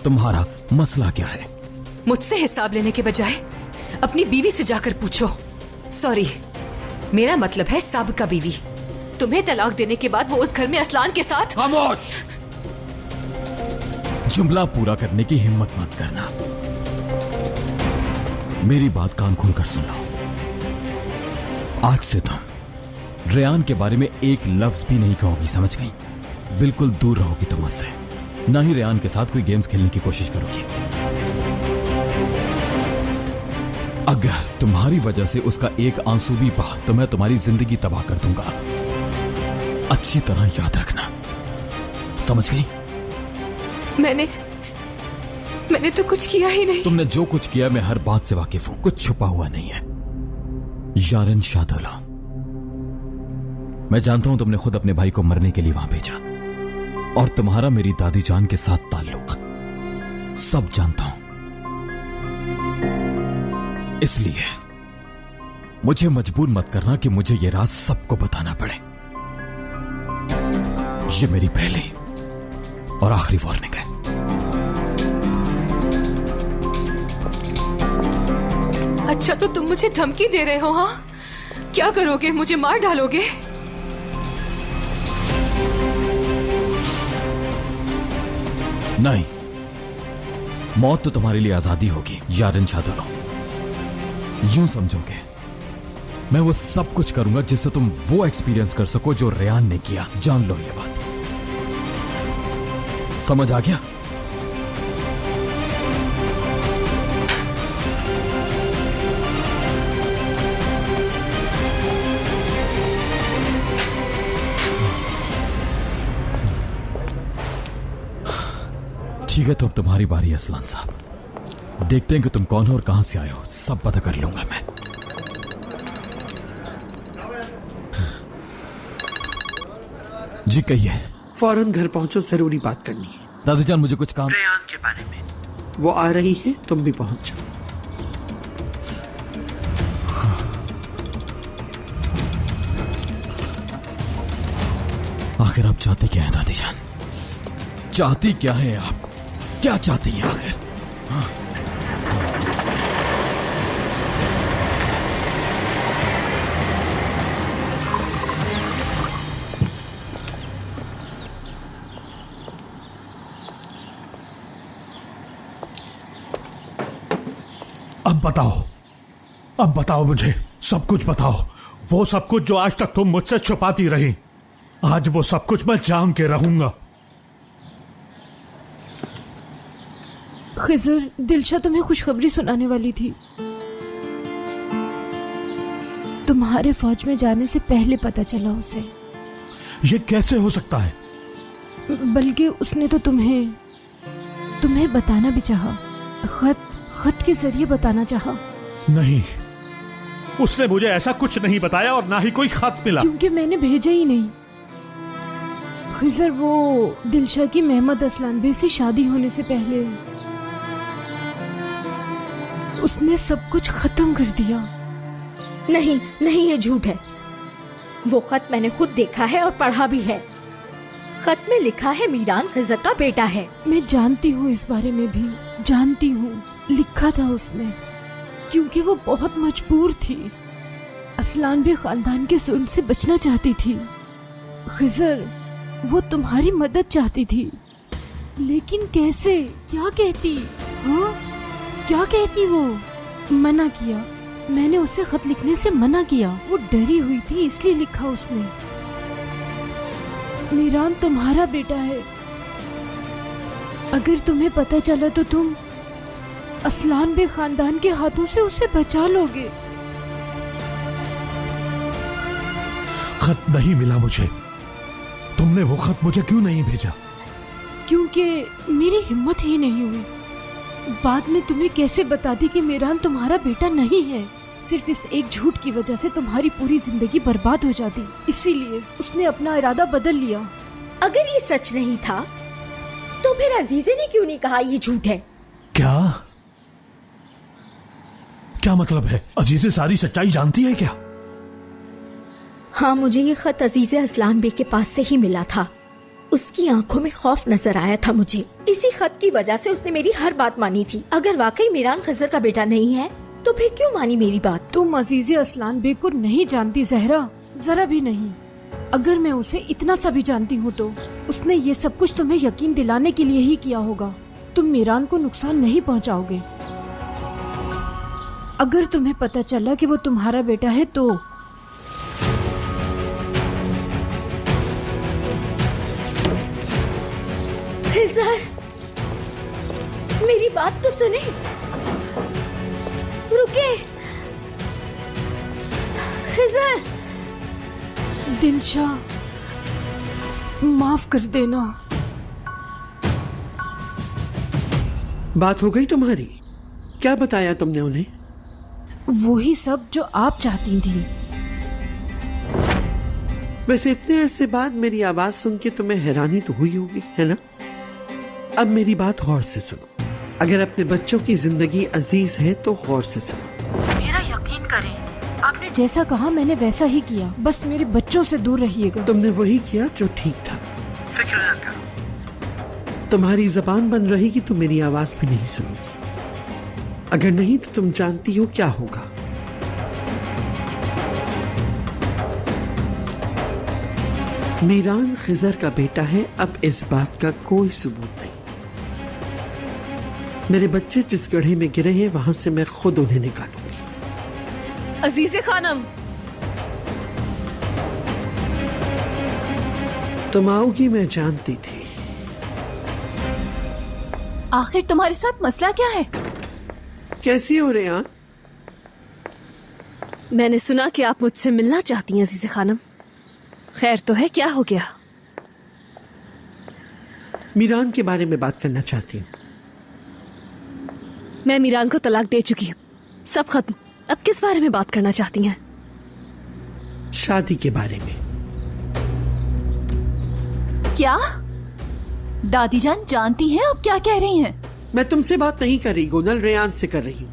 तुम्हारा मसला क्या है? मुझसे हिसाब लेने के बजाय अपनी बीवी से जाकर पूछो। सॉरी, मेरा मतलब है साबिका बीवी। तुम्हें तलाक देने के बाद वो उस घर में असलान के साथ। खामोश! जुमला पूरा करने की हिम्मत मत करना। मेरी बात कान खोलकर सुन लो। आज से तुम रेयान के बारे में एक लफ्ज भी नहीं कहोगी, समझ गई? बिल्कुल दूर रहोगी तुम मुझसे। ना ही रेयान के साथ कोई गेम्स खेलने की कोशिश करोगी। अगर तुम्हारी वजह से उसका एक आंसू भी बहा तो मैं तुम्हारी जिंदगी तबाह कर दूंगा। अच्छी तरह याद रखना, समझ गई? मैंने तो कुछ किया ही नहीं। तुमने जो कुछ किया मैं हर बात से वाकिफ हूं, कुछ छुपा हुआ नहीं है। यारन शादुल्ला, मैं जानता हूं तुमने खुद अपने भाई को मरने के लिए वहां भेजा, और तुम्हारा मेरी दादी जान के साथ ताल्लुक सब जानता हूं। इसलिए मुझे मजबूर मत करना कि मुझे यह राज सबको बताना पड़े। ये मेरी पहली और आखिरी वार्निंग है। अच्छा, तो तुम मुझे धमकी दे रहे हो? हाँ, क्या करोगे? मुझे मार डालोगे? नहीं, मौत तो तुम्हारे लिए आजादी होगी यारन शादुल्ला। यूं समझोगे मैं वो सब कुछ करूंगा जिससे तुम वो एक्सपीरियंस कर सको जो रेयान ने किया। जान लो ये बात, समझ आ गया? ठीक है, तो अब तुम्हारी बारी है असलान साहब। देखते हैं कि तुम कौन हो और कहां से आए हो, सब पता कर लूंगा मैं। जी कहिए। फौरन घर पहुंचो, जरूरी बात करनी है। दादी जान, मुझे कुछ काम। रेयान के बारे में वो आ रही है, तुम भी पहुंच जाओ। आखिर आप चाहती क्या है दादी जान? चाहती क्या है आप? क्या चाहती हैं आखिर? हाँ? अब बताओ मुझे, सब कुछ बताओ। वो सब कुछ जो आज तक तुम मुझसे छुपाती रही, आज वो सब कुछ मैं जान के रहूंगा। खिजर, दिलशा तुम्हें खुशखबरी सुनाने वाली थी। तुम्हारे फौज में जाने से पहले पता चला उसे। ये कैसे हो सकता है? बल्कि उसने तो तुम्हें बताना भी चाहा। खत के जरिए बताना चाहा। नहीं, उसने मुझे ऐसा कुछ नहीं बताया और ना ही कोई खत मिला। क्योंकि मैंने भेजा ही नहीं। खिजर, वो दिलशा की मोहम्मद असलान बे से शादी होने से पहले उसने सब कुछ खत्म कर दिया। नहीं, ये झूठ है। वो खत मैंने खुद देखा है और पढ़ा भी है। खत में लिखा है मीरान खिजर का बेटा है। मैं जानती हूँ, इस बारे में भी जानती हूँ। लिखा था उसने क्योंकि वो बहुत मजबूर थी। असलान बे खानदान के जुल्म से बचना चाहती थी। खिजर, वो तुम्हारी मदद चाहती थी, लेकिन कैसे? क्या कहती? हाँ, क्या कहती? वो मना किया। मैंने उसे खत लिखने से मना किया। वो डरी हुई थी, इसलिए लिखा उसने। मीरान तुम्हारा बेटा है। अगर तुम्हें पता चला तो तुम असलान बे खानदान के हाथों से उसे बचा लोगे। खत नहीं मिला मुझे। तुमने वो खत मुझे क्यों नहीं भेजा? क्योंकि मेरी हिम्मत ही नहीं हुई। बाद में तुम्हें कैसे बताती कि मीरान तुम्हारा बेटा नहीं है। सिर्फ इस एक झूठ की वजह से तुम्हारी पूरी जिंदगी बर्बाद हो जाती। इसीलिए उसने अपना इरादा बदल लिया। अगर ये सच नहीं था तो फिर अजीजे ने क्यों नहीं कहा ये झूठ है? क्या मतलब है? अजीजे सारी सच्चाई जानती है क्या? हाँ, मुझे ये खत अजीजे असलान बे के पास से ही मिला था। उसकी आंखों में खौफ नजर आया था मुझे। इसी खत की वजह से उसने मेरी हर बात मानी थी। अगर वाकई मीरान खजर का बेटा नहीं है तो फिर क्यों मानी मेरी बात? तुम अजीजे असलान बेग को नहीं जानती जहरा, जरा भी नहीं। अगर मैं उसे इतना सा भी जानती हूँ तो उसने ये सब कुछ तुम्हें यकीन दिलाने के लिए ही किया होगा। तुम मीरान को नुकसान नहीं पहुँचाओगे। अगर तुम्हें पता चला कि वो तुम्हारा बेटा है तो खिजर, मेरी बात तो सुने, रुके। खिजर, दिलशा, माफ कर देना। बात हो गई तुम्हारी? क्या बताया तुमने उन्हें? वही सब जो आप चाहती थी। वैसे इतने अरसे बाद मेरी आवाज सुन के तुम्हें हैरानी तो हुई होगी, है ना? अब मेरी बात गौर से सुनो। अगर अपने बच्चों की जिंदगी अजीज है तो गौर से सुनो। मेरा यकीन करें, आपने जैसा कहा मैंने वैसा ही किया। बस मेरे बच्चों से दूर रहिएगा। तुमने वही किया जो ठीक था। फिक्र न करो। तुम्हारी जबान बंद रहेगी तो मेरी आवाज भी नहीं सुनोगी। अगर नहीं तो तुम जानती हो क्या होगा। मीरान खिजर का बेटा है, अब इस बात का कोई सबूत नहीं। मेरे बच्चे जिस गड्ढे में गिरे हैं वहां से मैं खुद उन्हें निकालूंगी। अजीजे खानम, तुम आओगी मैं जानती थी। आखिर तुम्हारे साथ मसला क्या है? कैसी हो रेयान? मैंने सुना कि आप मुझसे मिलना चाहती हैं अजीजे खानम। खैर तो है, क्या हो गया? मीरान के बारे में बात करना चाहती हूँ। मैं मीरान को तलाक दे चुकी हूँ, सब खत्म। अब किस बारे में बात करना चाहती हैं? शादी के बारे में। क्या दादी जान जानती हैं आप क्या कह रही हैं? मैं तुमसे बात नहीं कर रही गोनल, रेयान से कर रही हूँ।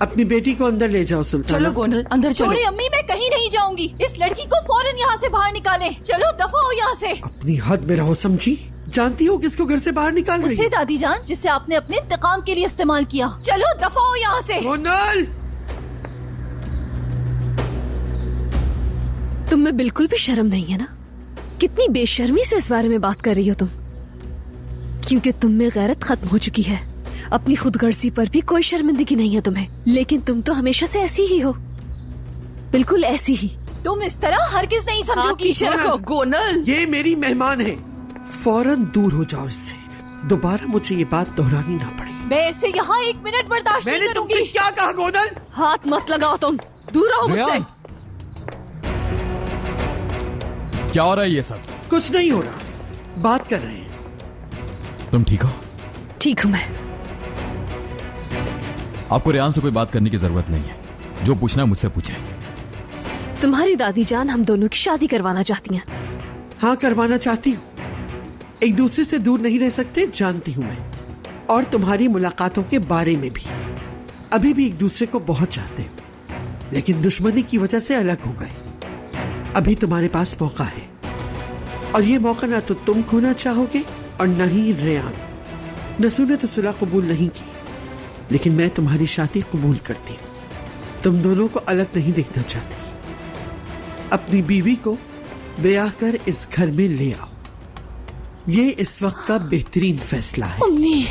अपनी बेटी को अंदर ले जाओ सुल्ताना। चलो गोनल, अंदर चलो। छोड़े अम्मी, मैं कहीं नहीं जाऊंगी। इस लड़की को फौरन यहाँ से बाहर निकालें। चलो दफा हो यहाँ से। अपनी हद में रहो, समझी? जानती हो किसको घर से बाहर निकाल रही उसे हो? दादी जान जिसे आपने अपने इंतकाम के लिए इस्तेमाल किया। चलो दफा हो यहाँ से। गोनल! तुम में बिल्कुल भी शर्म नहीं है ना? कितनी बेशर्मी से इस बारे में बात कर रही हो तुम। क्योंकि तुम में गैरत खत्म हो चुकी है। अपनी खुदगर्जी पर भी कोई शर्मिंदगी नहीं है तुम्हें। लेकिन तुम तो हमेशा से ऐसी ही हो, बिल्कुल ऐसी ही। तुम इस तरह हरगिज नहीं समझोगी। पीछे रखो। गोनल, ये मेरी मेहमान है, फौरन दूर हो जाओ इससे। दोबारा मुझे ये बात दोहरानी ना पड़े। मैं इसे यहाँ 1 मिनट बर्दाश्त नहीं मैंने तुमसे करूंगी। क्या कहा गोनल? हाथ मत लगाओ तुम, दूर रहो मुझसे। रेयान, क्या हो रहा है ये सब? कुछ नहीं हो रहा, बात कर रहे हैं। तुम ठीक हो? ठीक हूँ मैं। आपको रेयान से कोई बात करने की जरूरत नहीं है। जो पूछना है मुझसे पूछे। तुम्हारी दादी जान हम दोनों की शादी करवाना चाहती हैं। हाँ, करवाना चाहती हूँ। एक दूसरे से दूर नहीं रह सकते, जानती हूँ मैं। और तुम्हारी मुलाकातों के बारे में भी। अभी भी एक दूसरे को बहुत चाहते हो, लेकिन दुश्मनी की वजह से अलग हो गए। अभी तुम्हारे पास मौका है, और ये मौका ना तो तुम खोना चाहोगे और न ही रेयान। नसू ने तो सुलह कबूल नहीं की, लेकिन मैं तुम्हारी शादी कबूल करती हूँ। तुम दोनों को अलग नहीं देखना चाहती। अपनी बीवी को ब्याह कर इस घर में ले आओ। ये इस वक्त का बेहतरीन फैसला है। अम्मी,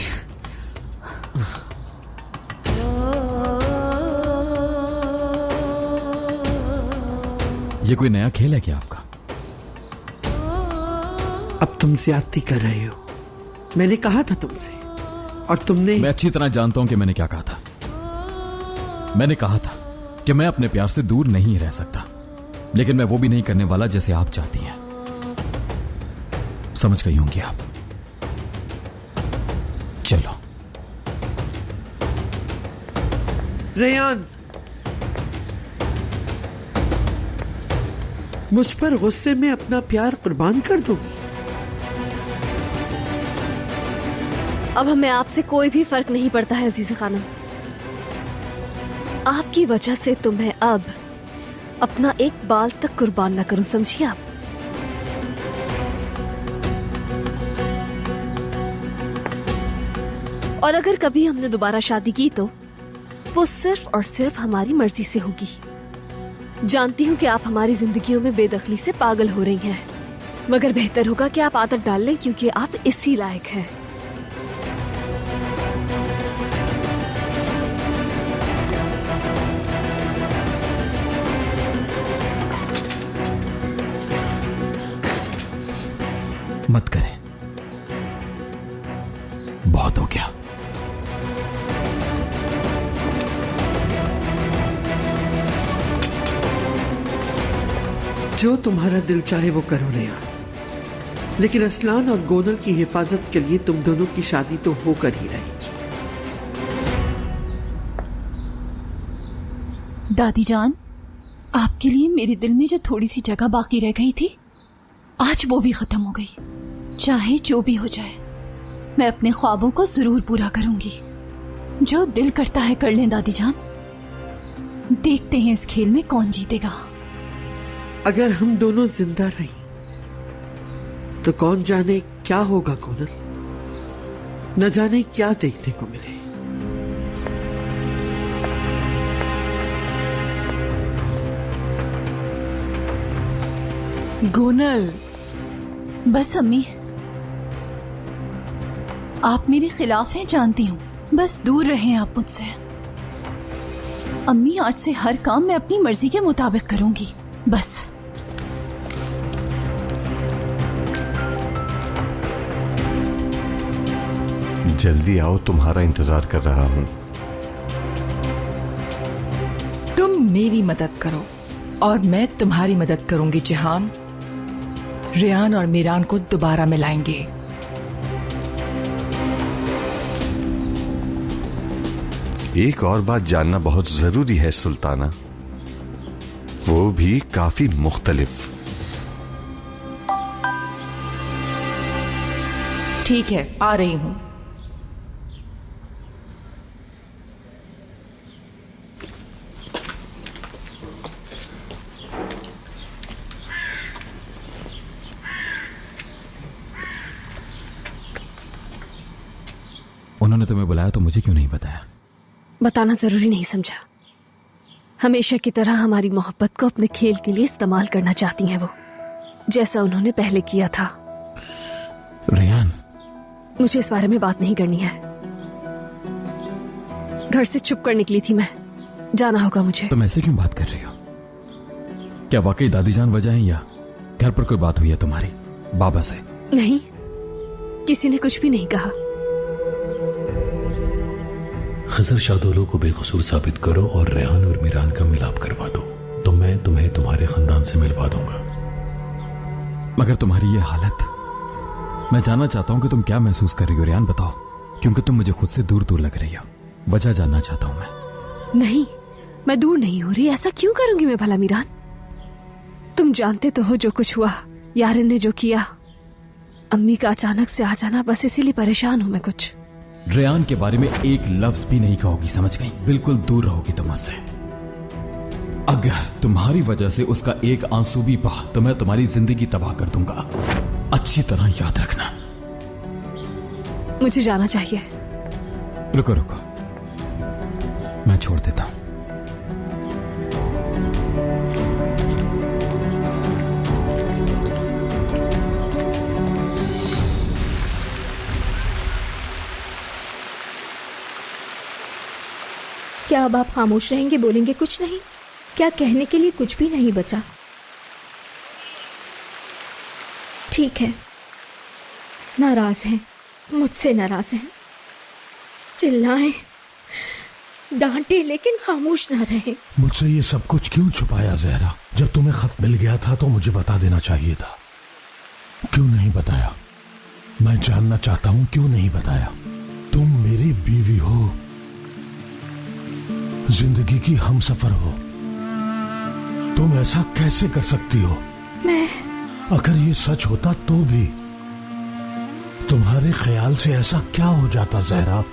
ये कोई नया खेल है क्या आपका? अब तुम ज्यादती कर रहे हो। मैंने कहा था तुमसे, और तुमने। मैं अच्छी तरह जानता हूं कि मैंने क्या कहा था। मैंने कहा था कि मैं अपने प्यार से दूर नहीं रह सकता, लेकिन मैं वो भी नहीं करने वाला जैसे आप चाहती हैं। समझ गई होंगी आप। चलो। रेयान, मुझ पर गुस्से में अपना प्यार कुर्बान कर दोगी? अब हमें आपसे कोई भी फर्क नहीं पड़ता है अजीज़े खानम। आपकी वजह से तुम्हें अब अपना एक बाल तक कुर्बान ना करूं, समझिए आप? और अगर कभी हमने दोबारा शादी की तो वो सिर्फ और सिर्फ हमारी मर्जी से होगी। जानती हूँ कि आप हमारी जिंदगियों में बेदखली से पागल हो रही हैं, मगर बेहतर होगा कि आप आदत डाल लें क्योंकि आप इसी लायक हैं। मत करें, बहुत हो गया। जो तुम्हारा दिल चाहे वो करो रेहान, लेकिन असलान और गोनल की हिफाजत के लिए तुम दोनों की शादी तो होकर ही रहेगी। दादी जान, आपके लिए मेरे दिल में जो थोड़ी सी जगह बाकी रह गई थी, आज वो भी खत्म हो गई। चाहे जो भी हो जाए, मैं अपने ख्वाबों को जरूर पूरा करूंगी। जो दिल करता है कर लें दादी जान। देखते हैं इस खेल में कौन जीतेगा। अगर हम दोनों जिंदा रही तो कौन जाने क्या होगा गोनल, न जाने क्या देखने को मिले। गोनल, बस अम्मी, आप मेरे खिलाफ हैं जानती हूँ, बस दूर रहें आप मुझसे। अम्मी, आज से हर काम मैं अपनी मर्जी के मुताबिक करूंगी, बस। जल्दी आओ, तुम्हारा इंतजार कर रहा हूं। तुम मेरी मदद करो और मैं तुम्हारी मदद करूंगी जिहान। रेहान और मीरान को दोबारा मिलाएंगे। एक और बात जानना बहुत जरूरी है सुल्ताना, वो भी काफी मुख्तलिफ। ठीक है, आ रही हूं। उन्होंने तुम्हें बुलाया तो मुझे क्यों नहीं बताया? बताना जरूरी नहीं समझा। हमेशा की तरह हमारी मोहब्बत को अपने खेल के लिए इस्तेमाल करना चाहती हैं वो, जैसा उन्होंने पहले किया था। रेहान, मुझे इस बारे में बात नहीं करनी है। घर से चुप कर निकली थी मैं, जाना होगा मुझे। तुम ऐसे क्यों बात कर रही हो? क्या वाकई दादी जान वजह है या घर पर कोई बात हुई है तुम्हारी बाबा से? नहीं, किसी ने कुछ भी नहीं कहा। खजर शादोलो को बेकसूर साबित करो और रेहान और मीरान का मिलाप करवा दो, तो मैं तुम्हें तुम्हारे खानदान से मिलवा दूंगा। मगर तुम्हारी ये हालत, मैं जानना चाहता हूं कि तुम क्या महसूस कर रही हो। रेहान बताओ, क्योंकि तुम मुझे खुद से दूर दूर लग रही हो। वजह जानना चाहता हूं मैं। नहीं, मैं दूर नहीं हो रही। ऐसा क्यों करूंगी मैं भला मीरान? तुम जानते तो हो जो कुछ हुआ, यारिन ने जो किया, अम्मी का अचानक से आ जाना, बस इसीलिए परेशान हूं मैं कुछ। रेहान के बारे में एक लफ्ज भी नहीं कहोगी, समझ गई? बिल्कुल दूर रहोगी तुम मुझसे। अगर तुम्हारी वजह से उसका एक आंसू भी बहा तो मैं तुम्हारी जिंदगी तबाह कर दूंगा। अच्छी तरह याद रखना। मुझे जाना चाहिए। रुको रुको, मैं छोड़ देता हूं। क्या अब आप खामोश रहेंगे, बोलेंगे कुछ नहीं? क्या कहने के लिए कुछ भी नहीं बचा? ठीक है, नाराज हैं, मुझसे नाराज हैं, चिल्लाएं, डांटे, लेकिन खामोश ना रहें। मुझसे ये सब कुछ क्यों छुपाया ज़हरा? जब तुम्हें खत मिल गया था तो मुझे बता देना चाहिए था। क्यों नहीं बताया? मैं जानना चाहता हूं क्यों नहीं बताया। तुम मेरी बीवी हो, जिंदगी की हमसफर हो, तुम ऐसा कैसे कर सकती हो? मैं अगर ये सच होता तो भी तुम्हारे ख्याल से ऐसा क्या हो जाता ज़हरा?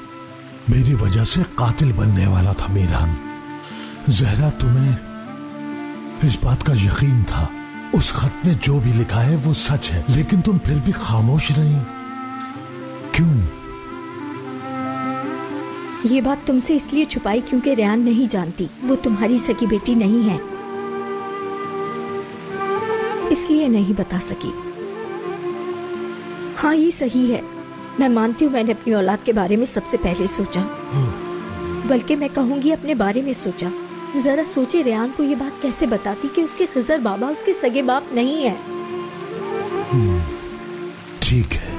मेरी वजह से कातिल बनने वाला था मीरान। ज़हरा, तुम्हें इस बात का यकीन था, उस खत में जो भी लिखा है वो सच है, लेकिन तुम फिर भी खामोश रही। क्यों? ये बात तुमसे इसलिए छुपाई क्योंकि रेहान नहीं जानती वो तुम्हारी सगी बेटी नहीं है, इसलिए नहीं बता सकी। हाँ ये सही है, मैं मानती हूँ मैंने अपनी औलाद के बारे में सबसे पहले सोचा, बल्कि मैं कहूँगी अपने बारे में सोचा। जरा सोचे रेहान को ये बात कैसे बताती कि उसके खिजर बाबा उसके सगे बाप नहीं है। ठीक है,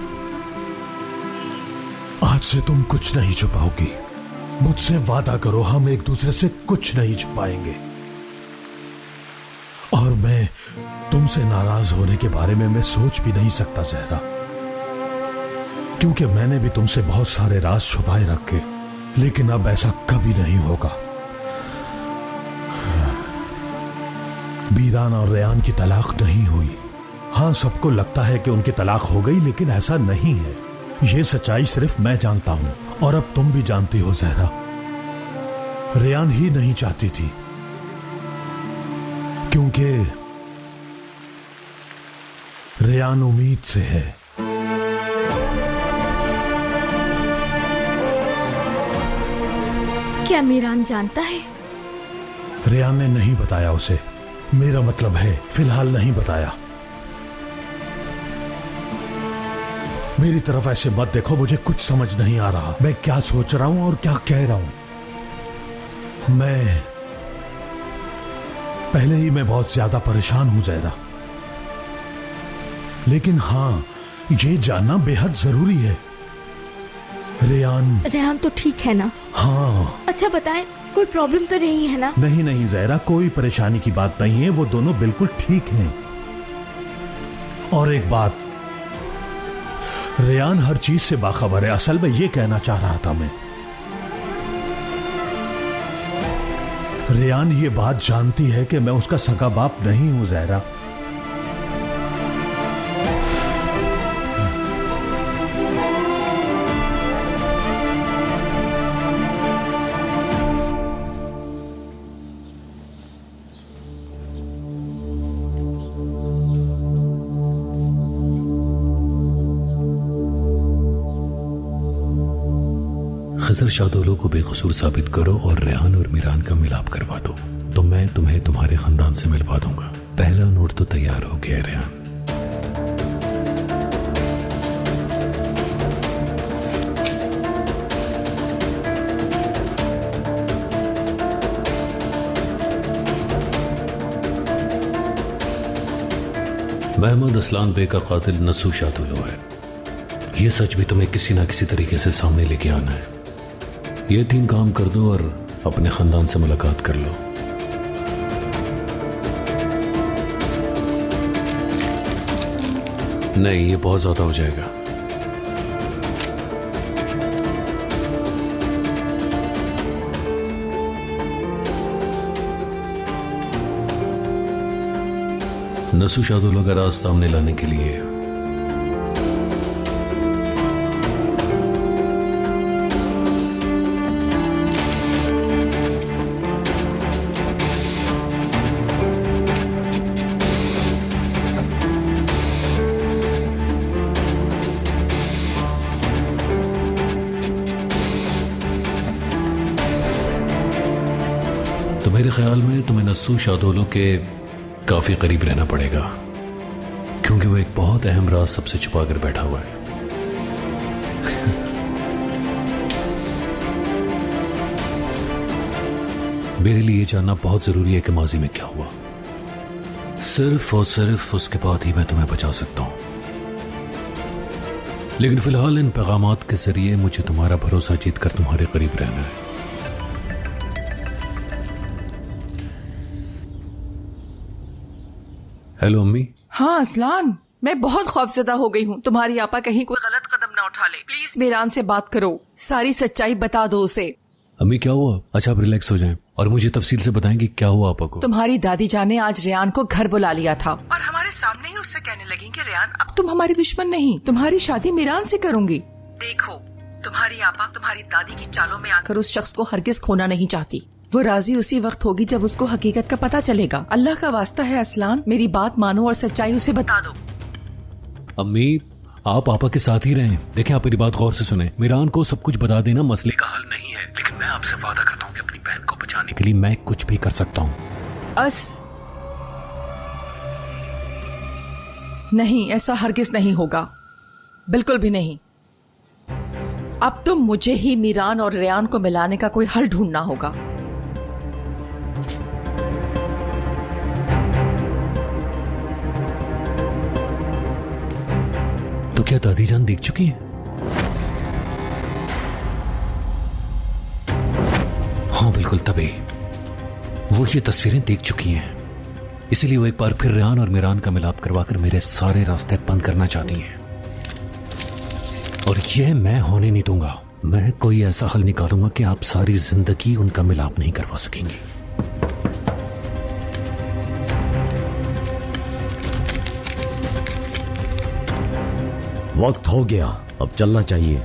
आज से तुम कुछ नहीं छुपाओगी। मुझसे वादा करो, हम एक दूसरे से कुछ नहीं छुपाएंगे। और मैं तुमसे नाराज होने के बारे में मैं सोच भी नहीं सकता जहरा, क्योंकि मैंने भी तुमसे बहुत सारे राज छुपाए रखे, लेकिन अब ऐसा कभी नहीं होगा। मीरान और रेहान की तलाक नहीं हुई। हाँ, सबको लगता है कि उनकी तलाक हो गई, लेकिन ऐसा नहीं है। ये सच्चाई सिर्फ मैं जानता हूं और अब तुम भी जानती हो जहरा। रेहान ही नहीं चाहती थी, क्योंकि रेहान उम्मीद से है। क्या मीरान जानता है? रेहान ने नहीं बताया उसे, मेरा मतलब है फिलहाल नहीं बताया। मेरी तरफ ऐसे मत देखो, मुझे कुछ समझ नहीं आ रहा मैं क्या सोच रहा हूं और क्या कह रहा हूं। पहले ही मैं बहुत ज्यादा परेशान हूं जहरा, लेकिन हां ये जानना बेहद जरूरी है। रेहान तो ठीक है ना? हाँ। अच्छा बताएं, कोई प्रॉब्लम तो नहीं है ना? नहीं नहीं जहरा, कोई परेशानी की बात नहीं है, वो दोनों बिल्कुल ठीक हैं। और एक बात, रेहान हर चीज से बाखबर है। असल में ये कहना चाह रहा था मैं, रेहान ये बात जानती है कि मैं उसका सगा बाप नहीं हूं जहरा। खजर शादोलो को बेकसूर साबित करो और रेहान और मीरान का मिलाप करवा दो, तो मैं तुम्हें तुम्हारे खानदान से मिलवा दूंगा। पहला नोट तो तैयार हो गया रेहान। महमूद असलान बे का कातिल नसू शादोलो है। यह सच भी तुम्हें किसी ना किसी तरीके से सामने लेके आना है। ये 3 काम कर दो और अपने खानदान से मुलाकात कर लो। नहीं, ये बहुत ज्यादा हो जाएगा। नसू शादोलो का राज सामने लाने के लिए तो मेरे ख्याल में तुम्हें नसू शादोलो के काफी करीब रहना पड़ेगा, क्योंकि वो एक बहुत अहम राज सबसे छुपा कर बैठा हुआ है। मेरे लिए जानना बहुत जरूरी है कि माजी में क्या हुआ। सिर्फ और सिर्फ उसके बाद ही मैं तुम्हें बचा सकता हूं। लेकिन फिलहाल इन पैगामात के जरिए मुझे तुम्हारा भरोसा जीतकर तुम्हारे करीब रहना है। हेलो अम्मी। हाँ असलान, मैं बहुत खौफजदा हो गई हूँ। तुम्हारी आपा कहीं कोई गलत कदम ना उठा ले। प्लीज मीरान से बात करो, सारी सच्चाई बता दो उसे। अम्मी क्या हुआ? अच्छा आप रिलैक्स हो जाएं और मुझे तफसील से बताएं कि क्या हुआ आपा को। तुम्हारी दादी जान ने आज रेहान को घर बुला लिया था और हमारे सामने ही उससे कहने लगी कि रेहान अब तुम हमारी दुश्मन नहीं, तुम्हारी शादी मीरान से करूंगी। देखो, तुम्हारी आपा तुम्हारी दादी की चालों में आकर उस शख्स को हरगिज खोना नहीं चाहती। वो राजी उसी वक्त होगी जब उसको हकीकत का पता चलेगा। अल्लाह का वास्ता है असलान, मेरी बात मानो और सच्चाई उसे बता दो। अम्मी आप पापा के साथ ही रहें। देखें, आप मेरी बात गौर से सुने। मीरान को सब कुछ बता देना मसले का हल नहीं है, लेकिन मैं आपसे वादा करता हूँ कि अपनी बहन को बचाने के लिए मैं कुछ भी कर सकता हूँ। नहीं, ऐसा हरगिज नहीं होगा, बिल्कुल भी नहीं। अब तो मुझे ही मीरान और रेयान को मिलाने का कोई हल ढूंढना होगा। तो क्या दादी जान देख चुकी हैं? हाँ बिल्कुल, तभी वो ये तस्वीरें देख चुकी हैं। इसीलिए वो एक बार फिर रेयान और मीरान का मिलाप करवाकर मेरे सारे रास्ते बंद करना चाहती हैं, और यह मैं होने नहीं दूंगा। मैं कोई ऐसा हल निकालूंगा कि आप सारी जिंदगी उनका मिलाप नहीं करवा सकेंगी। वक्त हो गया, अब चलना चाहिए।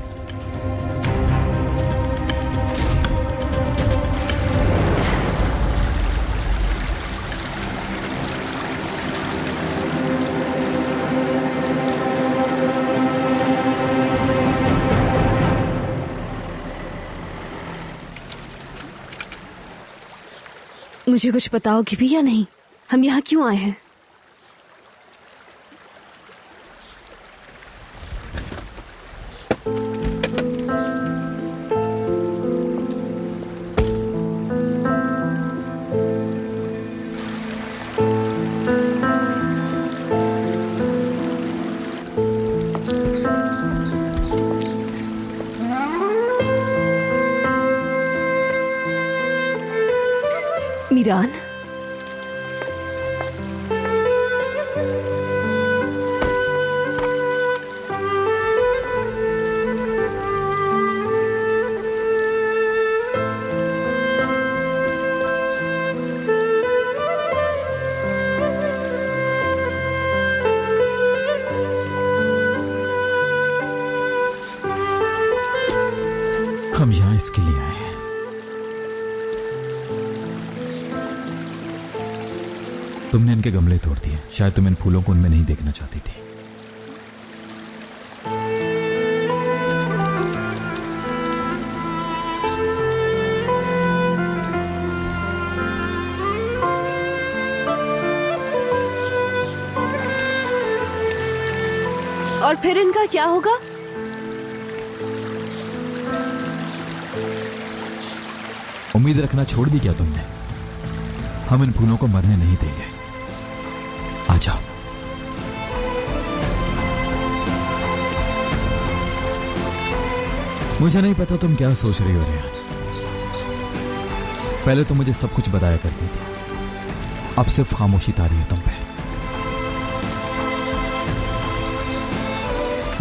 मुझे कुछ बताओगे भी या नहीं? हम यहाँ क्यों आए हैं? मीरान, हम यहां इसके लिए आए हैं। तुमने इनके गमले तोड़ दिए, शायद तुम इन फूलों को उनमें नहीं देखना चाहती थी। और फिर इनका क्या होगा? उम्मीद रखना छोड़ दी क्या तुमने? हम इन फूलों को मरने नहीं देंगे। आ जाओ। मुझे नहीं पता तुम क्या सोच रही हो रेयान। पहले तो मुझे सब कुछ बताया करती थी, अब सिर्फ खामोशी तारी है तुम पे।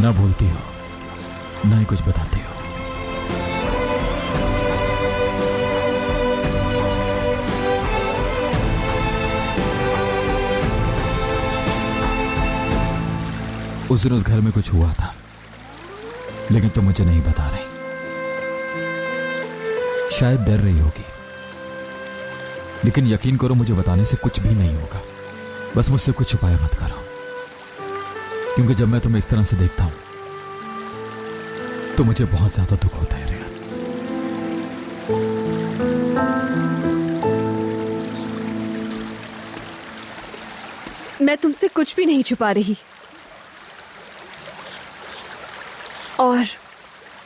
ना बोलती हो, ना ही कुछ बताती हो। उस दिन उस घर में कुछ हुआ था, लेकिन तुम मुझे नहीं बता रही। शायद डर रही होगी, लेकिन यकीन करो मुझे बताने से कुछ भी नहीं होगा। बस मुझसे कुछ छुपाया मत करो, क्योंकि जब मैं तुम्हें इस तरह से देखता हूं तो मुझे बहुत ज्यादा दुख होता है रेयान। मैं तुमसे कुछ भी नहीं छुपा रही, और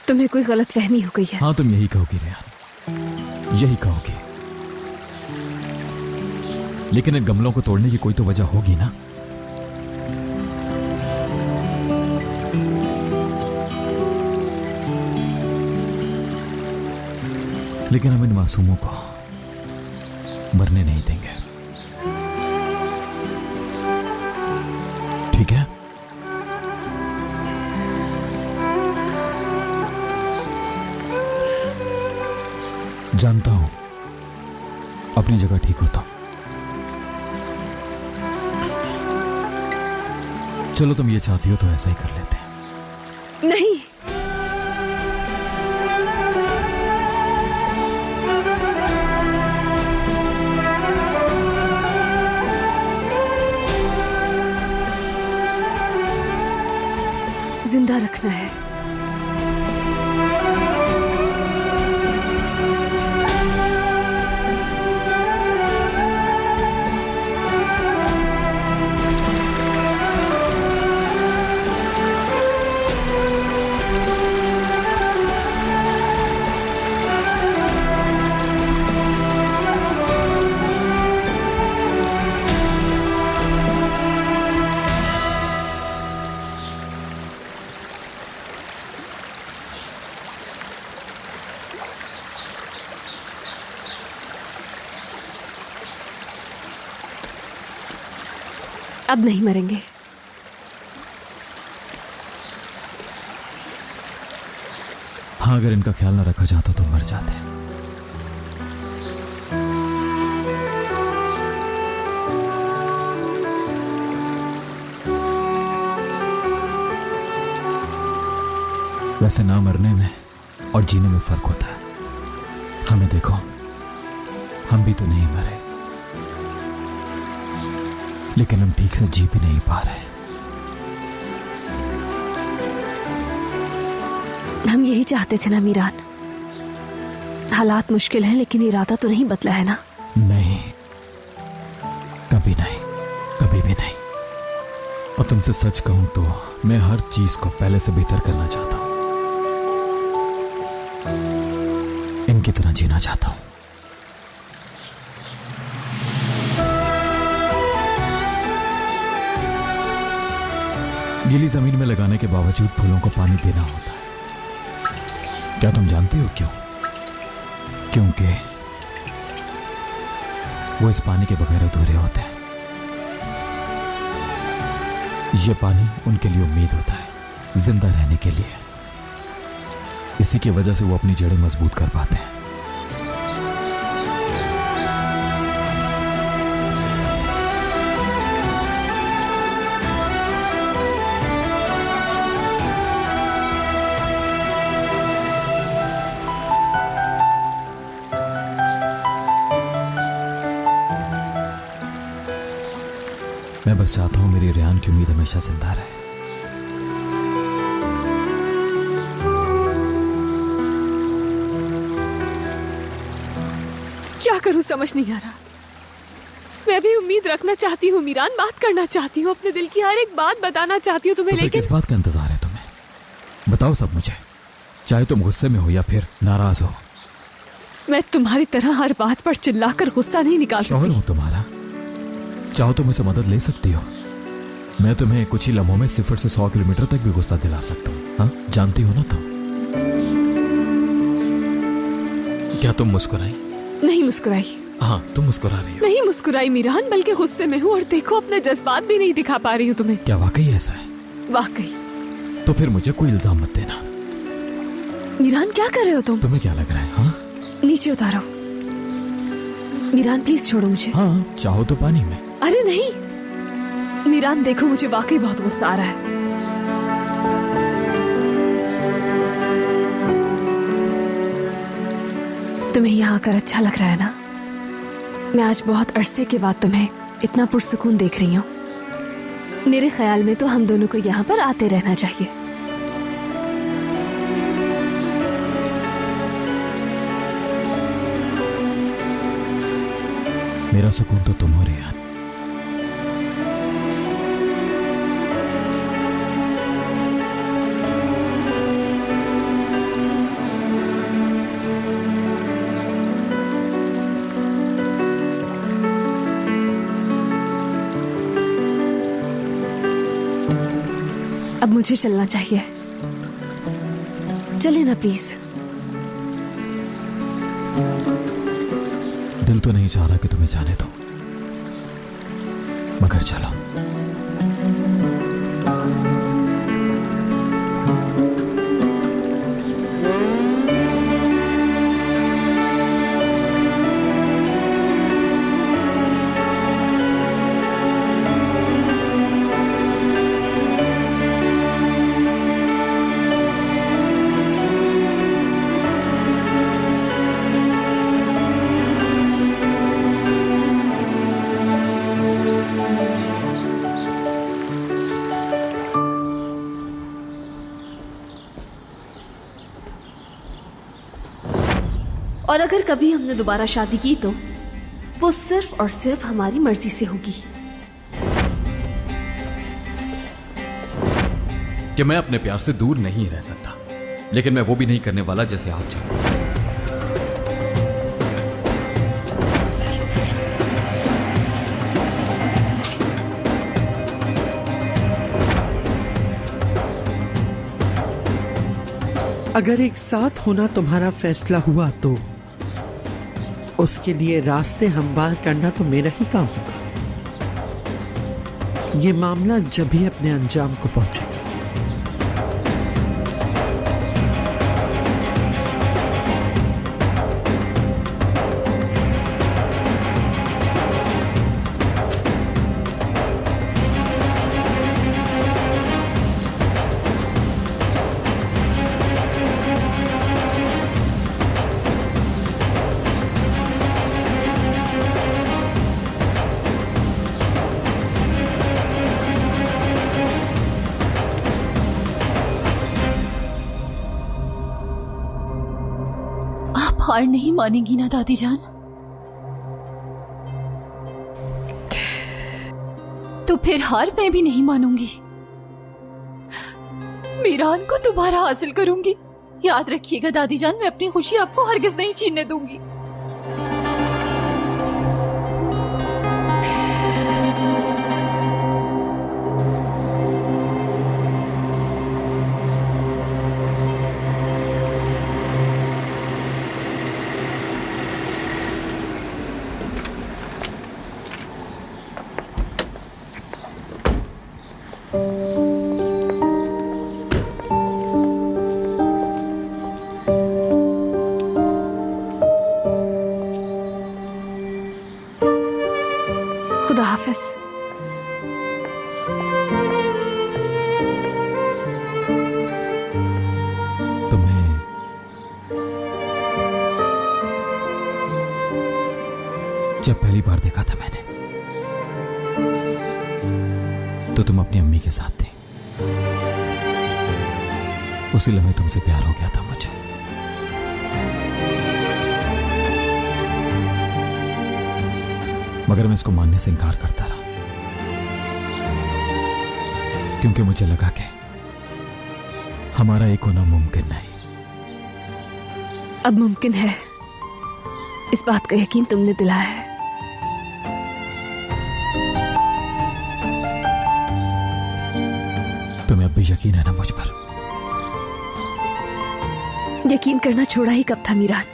तुम्हें कोई गलतफहमी हो गई है। हाँ, तुम यही कहोगी रेयान, यही कहोगी। लेकिन इन गमलों को तोड़ने की कोई तो वजह होगी ना। लेकिन हम इन मासूमों को मरने नहीं देंगे, ठीक है? जानता हूं अपनी जगह ठीक होता हूं। चलो, तुम ये चाहती हो तो ऐसा ही कर लेते हैं। नहीं, जिंदा रखना है। अब नहीं मरेंगे। हाँ, अगर इनका ख्याल ना रखा जाता तो मर जाते। वैसे ना मरने में और जीने में फर्क होता है। हमें देखो, हम भी तो नहीं मरे, लेकिन हम ठीक से जी भी नहीं पा रहे। हम यही चाहते थे ना मीरान। हालात मुश्किल हैं, लेकिन इरादा तो नहीं बदला है ना। नहीं, कभी नहीं, कभी भी नहीं। और तुमसे सच कहूं तो मैं हर चीज को पहले से बेहतर करना चाहता हूं। इनकी तरह जीना चाहता हूं। गीली जमीन में लगाने के बावजूद फूलों को पानी देना होता है। क्या तुम जानती हो क्यों? क्योंकि वो इस पानी के बगैर अधूरे होते हैं। ये पानी उनके लिए उम्मीद होता है, जिंदा रहने के लिए। इसी की वजह से वो अपनी जड़ें मजबूत कर पाते हैं। मैं बस चाहता हूं मेरी रेहान की उम्मीद हमेशा जिंदा रहे। क्या करूं समझ नहीं आ रहा। मैं भी उम्मीद रखना चाहती हूँ मीरान, बात करना चाहती हूँ, अपने दिल की हर एक बात बताना चाहती हूँ तुम्हें, तो लेकिन किस बात का इंतजार है तुम्हें? बताओ सब मुझे, चाहे तुम गुस्से में हो या फिर नाराज हो। मैं तुम्हारी तरह हर बात पर चिल्लाकर गुस्सा नहीं निकाल शौहर सकती। हूं तुम्हारा, चाहो तो मुझसे मदद ले सकती हो। मैं तुम्हें कुछ ही लम्हों में 0 से 100 किलोमीटर तक भी गुस्सा दिला सकता हूँ। हाँ, जानती हो ना तुम। क्या तुम मुस्कुराई? नहीं मुस्कुराई। हाँ, तुम मुस्कुरा रही हो। नहीं मुस्कुराई मीरान, बल्कि गुस्से में हूँ। और देखो, अपने जज्बात भी नहीं दिखा पा रही हूँ तुम्हें। क्या वाकई ऐसा है? वाकई। तो फिर मुझे कोई इल्जाम मत देना। मीरान क्या कर रहे हो तुम? तुम्हें क्या लग रहा है? हाँ, नीचे उतारो। मीरान प्लीज छोड़ो मुझे। हाँ, चाहो तो पानी में। अरे नहीं मीरान, देखो मुझे वाकई बहुत गुस्सा आ रहा है। तुम्हें यहाँ आकर अच्छा लग रहा है ना? मैं आज बहुत अरसे के बाद तुम्हें इतना पुरसुकून देख रही हूँ। मेरे ख्याल में तो हम दोनों को यहाँ पर आते रहना चाहिए। मेरा सुकून तो तुम हो रेहान। अब मुझे चलना चाहिए। चले ना प्लीज। दिल तो नहीं चाह रहा कि तुम्हें जाने दो, मगर चलो। और अगर कभी हमने दोबारा शादी की तो वो सिर्फ और सिर्फ हमारी मर्जी से होगी। कि मैं अपने प्यार से दूर नहीं रह सकता, लेकिन मैं वो भी नहीं करने वाला जैसे आप चाहते हैं। अगर एक साथ होना तुम्हारा फैसला हुआ तो उसके लिए रास्ते हमवार करना तो मेरा ही काम होगा। ये मामला जब भी अपने अंजाम को पहुंचेगा। हार नहीं मानेंगी ना दादी जान? तो फिर हार मैं भी नहीं मानूंगी। मीरान को दोबारा हासिल करूंगी। याद रखिएगा दादी जान, मैं अपनी खुशी आपको हरगिज नहीं छीनने दूंगी। खुदा हाफिज। तुम्हें जब पहली बार देखा था मैंने, तो तुम अपनी अम्मी के साथ थी। उसी लम्हे तुमसे प्यार हो गया था मुझे। मगर मैं इसको मानने से इनकार करता रहा, क्योंकि मुझे लगा कि हमारा एक होना मुमकिन नहीं। अब मुमकिन है, इस बात का यकीन तुमने दिलाया है। तुम्हें अब भी यकीन है ना मुझ पर? यकीन करना छोड़ा ही कब था मीरान।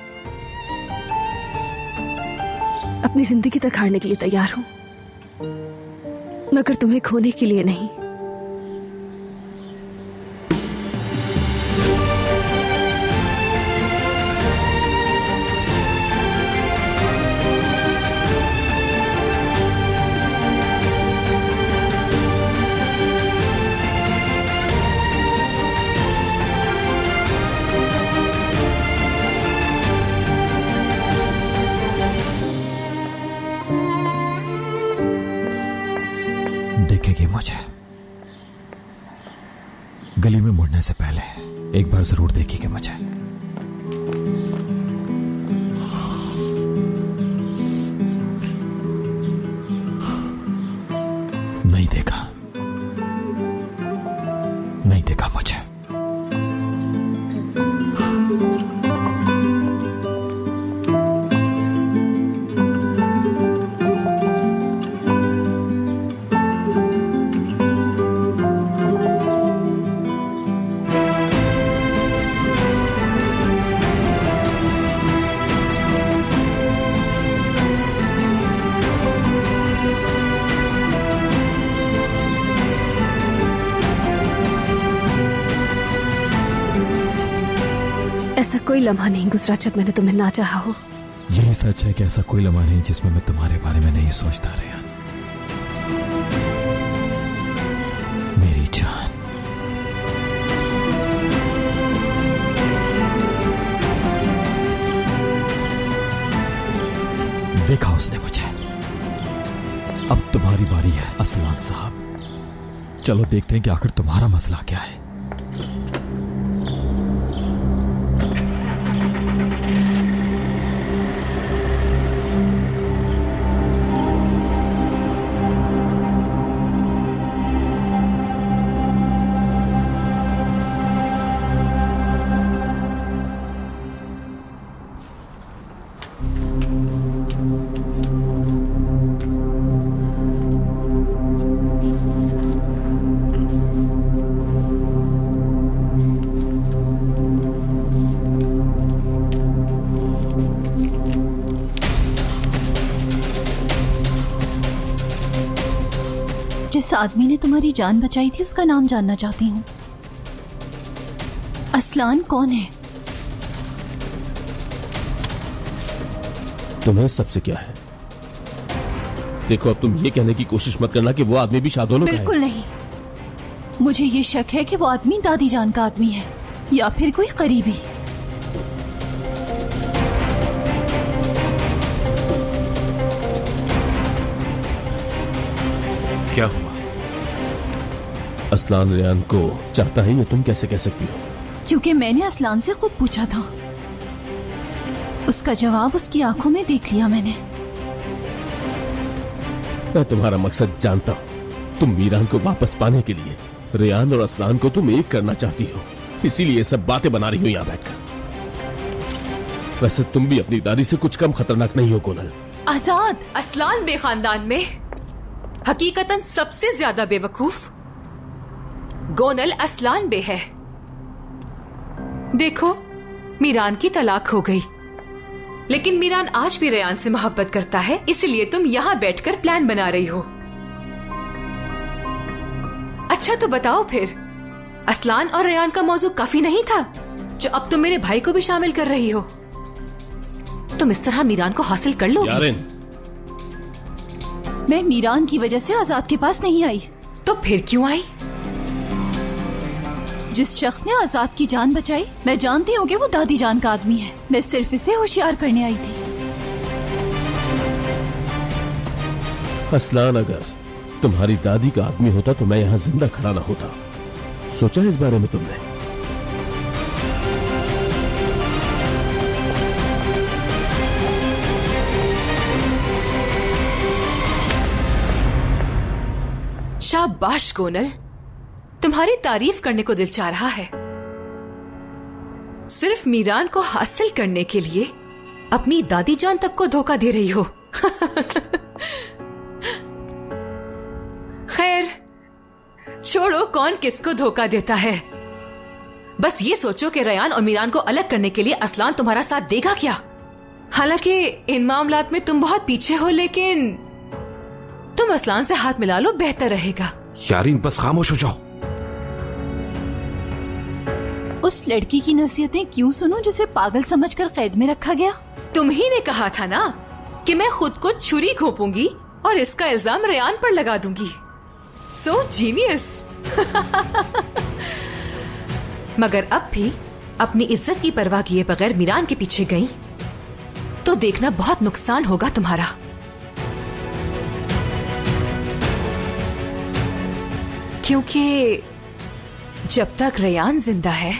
अपनी जिंदगी तक हारने के लिए तैयार हूं, मगर तुम्हें खोने के लिए नहीं। देखेगी मुझे गली में मुड़ने से पहले एक बार जरूर देखेगी मुझे। नहीं देखा, नहीं देखा मुझे। ऐसा कोई लम्हा नहीं गुजरा जब मैंने तुम्हें ना चाहा हो। यही सच है कि ऐसा कोई लम्हा नहीं जिसमें मैं तुम्हारे बारे में नहीं सोचता रेहान। मेरी जान, देखा उसने मुझे। अब तुम्हारी बारी है असलान साहब। चलो देखते हैं कि आखिर तुम्हारा मसला क्या है। जिस आदमी ने तुम्हारी जान बचाई थी उसका नाम जानना चाहती हूँ। असलान कौन है? तुम्हें सबसे क्या है? देखो, अब तुम ये कहने की कोशिश मत करना कि वो आदमी भी शादोलो का है। बिल्कुल नहीं। मुझे ये शक है कि वो आदमी दादी जान का आदमी है या फिर कोई करीबी। क्या हुआ? असलान रेयान को चाहता है, ये तुम कैसे कह सकती हो? क्योंकि मैंने असलान से खुद पूछा था। उसका जवाब उसकी आंखों में देख लिया मैंने। मैं तुम्हारा मकसद जानता हूं। तुम मीरान को वापस पाने के लिए रेयान और असलान को तुम एक करना चाहती हो, इसीलिए ये सब बातें बना रही हो यहां बैठकर। वैसे तुम भी अपनी दादी से कुछ कम खतरनाक नहीं हो कोनल। आजाद, असलान बे खानदान में हकीकतन सबसे ज्यादा बेवकूफ गोनल असलान बे है। देखो, मीरान की तलाक हो गई, लेकिन मीरान आज भी रेयान से मोहब्बत करता है, इसलिए तुम यहाँ बैठकर प्लान बना रही हो। अच्छा तो बताओ फिर, असलान और रेयान का मौजू काफी नहीं था जो अब तुम मेरे भाई को भी शामिल कर रही हो? तुम इस तरह मीरान को हासिल कर लोगी? यारिन, मैं मीरान की वजह से आजाद के पास नहीं आई। तो फिर क्यों आई? जिस शख्स ने आजाद की जान बचाई, मैं जानती हूँ कि वो दादी जान का आदमी है। मैं सिर्फ इसे होशियार करने आई थी। असलान अगर तुम्हारी दादी का आदमी होता तो मैं यहां जिंदा खड़ा ना होता। सोचा इस बारे में तुमने? शाबाश गोनल, तुम्हारी तारीफ करने को दिल चाह रहा है। सिर्फ मीरान को हासिल करने के लिए अपनी दादी जान तक को धोखा दे रही हो। खैर, छोड़ो कौन किसको धोखा देता है। बस ये सोचो कि रेयान और मीरान को अलग करने के लिए असलान तुम्हारा साथ देगा क्या? हालांकि इन मामलात में तुम बहुत पीछे हो, लेकिन तुम असलान से हाथ मिला लो, बेहतर रहेगा। यारीन, बस खामोश हो जाओ। उस लड़की की नसीहतें क्यों सुनूं जिसे पागल समझकर कैद में रखा गया? तुम ही ने कहा था ना कि मैं खुद को छुरी घोंपूंगी और इसका इल्जाम रेयान पर लगा दूंगी। सो जीनियस। मगर अब भी अपनी इज्जत की परवाह किए बगैर मीरान के पीछे गई तो देखना बहुत नुकसान होगा तुम्हारा। क्योंकि जब तक रेयान जिंदा है,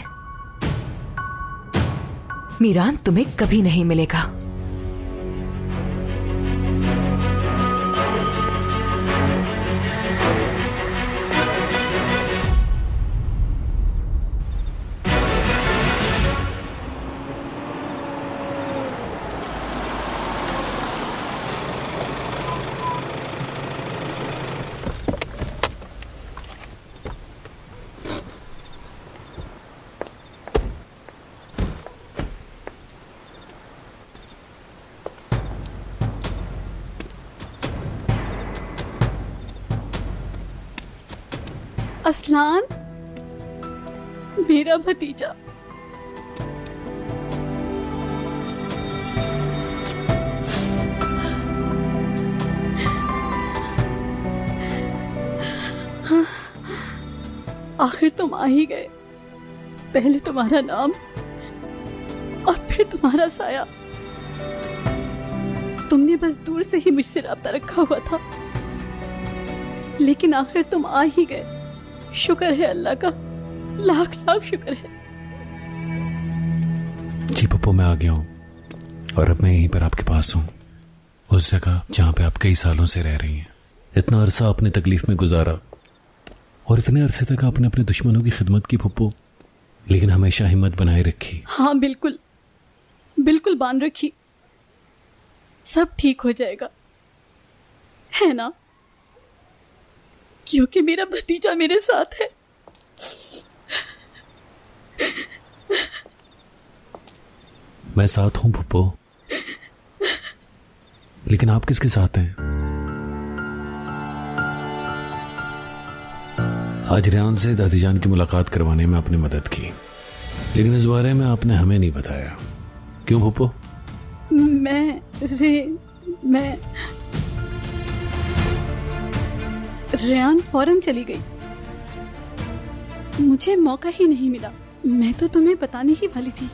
मीरान तुम्हें कभी नहीं मिलेगा। असलान, मेरा भतीजा। हाँ, आखिर तुम आ ही गए। पहले तुम्हारा नाम और फिर तुम्हारा साया। तुमने बस दूर से ही मुझसे राब्ता रखा हुआ था, लेकिन आखिर तुम आ ही गए। शुक्र है अल्लाह का, लाख लाख शुक्र है। जी पप्पू, मैं आ गया हूँ और अब मैं यहीं पर आपके पास हूँ, उस जगह जहाँ पे आप कई सालों से रह रही हैं। इतना अरसा आपने तकलीफ में गुजारा और इतने अरसे तक आपने अपने दुश्मनों की खिदमत की पप्पू, लेकिन हमेशा हिम्मत बनाए रखी। हाँ बिल्कुल, बिल्कुल बांध रखी। सब ठीक हो जाएगा, है ना? क्योंकि मेरा भतीजा मेरे साथ है। मैं साथ हूं पप्पू, लेकिन आप किसके साथ हैं? आज रेहान से दादी जान की मुलाकात करवाने में आपने मदद की, लेकिन इस बारे में आपने हमें नहीं बताया। क्यों पप्पो? मैं रेहान फौरन चली गई, मुझे मौका ही नहीं मिला। मैं तो तुम्हें बताने ही वाली थी,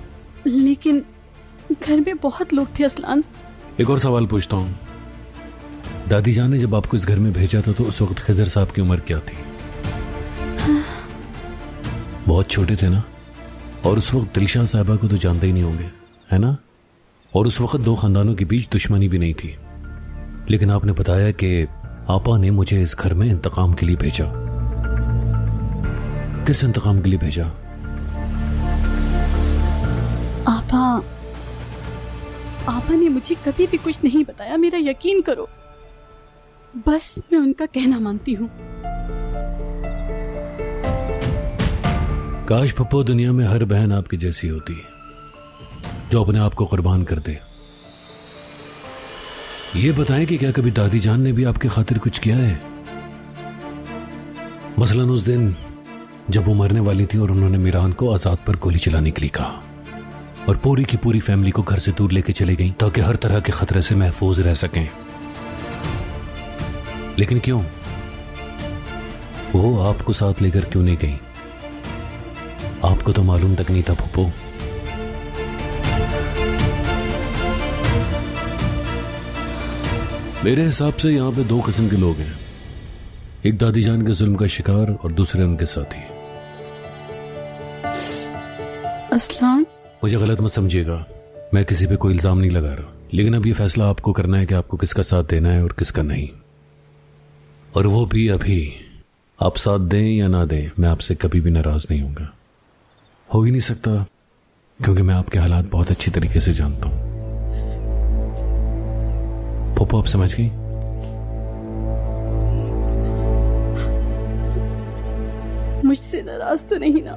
लेकिन घर में बहुत लोग थे असलान। एक और सवाल पूछता हूँ, दादी जान ने जब आपको इस घर में भेजा था तो उस वक्त खिजर साहब की उम्र क्या थी? बहुत छोटे थे ना? और उस वक्त दिलशाह साहिबा को तो जानते ही नहीं होंगे, है ना? और उस वक्त दो खानदानों के बीच दुश्मनी भी नहीं थी, लेकिन आपने बताया कि आपा ने मुझे इस घर में इंतकाम के लिए भेजा। किस इंतकाम के लिए भेजा? आपा ने मुझे कभी भी कुछ नहीं बताया, मेरा यकीन करो। बस मैं उनका कहना मानती हूँ। काश पप्पो दुनिया में हर बहन आपकी जैसी होती, जो अपने आप को कुर्बान कर दे। ये बताएं कि क्या कभी दादी जान ने भी आपके खातिर कुछ किया है? मसलन उस दिन जब वो मरने वाली थी और उन्होंने मीरान को आजाद पर गोली चलाने के लिए कहा और पूरी की पूरी फैमिली को घर से दूर लेके चले गई ताकि हर तरह के खतरे से महफूज रह सकें। लेकिन क्यों? वो आपको साथ लेकर क्यों नहीं गई? आपको तो मालूम तक नहीं था पप्पो। मेरे हिसाब से यहां पे दो किस्म के लोग हैं, एक दादी जान के जुल्म का शिकार और दूसरे उनके साथी। असलान, मुझे गलत मत समझिएगा, मैं किसी पे कोई इल्जाम नहीं लगा रहा, लेकिन अब ये फैसला आपको करना है कि आपको किसका साथ देना है और किसका नहीं। और वो भी अभी। आप साथ दें या ना दें, मैं आपसे कभी भी नाराज नहीं होऊंगा। हो ही नहीं सकता, क्योंकि मैं आपके हालात बहुत अच्छी तरीके से जानता हूं। पप्पो आप समझ गई? मुझसे नाराज तो नहीं ना?